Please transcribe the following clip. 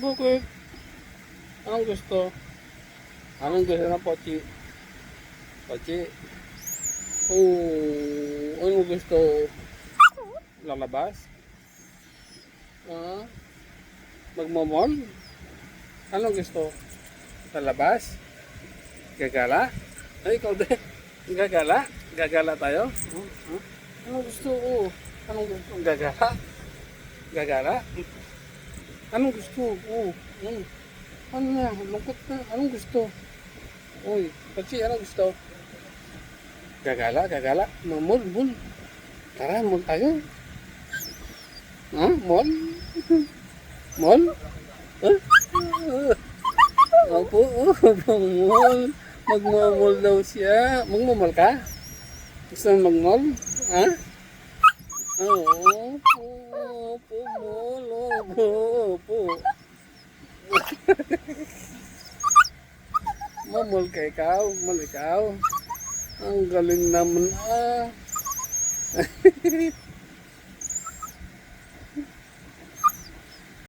Bakit? Anong gusto? Anong gusto ng Pochi? Pochi? Oh, anong gusto? Lalabas? Ah, magmamall? Anong gusto? Lalabas? Gagala? Ay, ikaw din. Gagala? Gagala tayo? Anong gusto? Oh, anong gusto? Gagala? Gagala? Anong gusto? Oh, ano na? Lungkot na. Anong gusto? Uy, Pachi, anong gusto? Gagala, gagala. Mall, mall. Tara, mall tayo. Ha? Mall? Mall? Huh? Opo, mall. Magmamall daw siya. Magmamall ka? Gusto mo magmall? Ha? Oo, opo, mall. Opo, opo. Mamall ka ikaw, mall ikaw. Ang galing naman ah.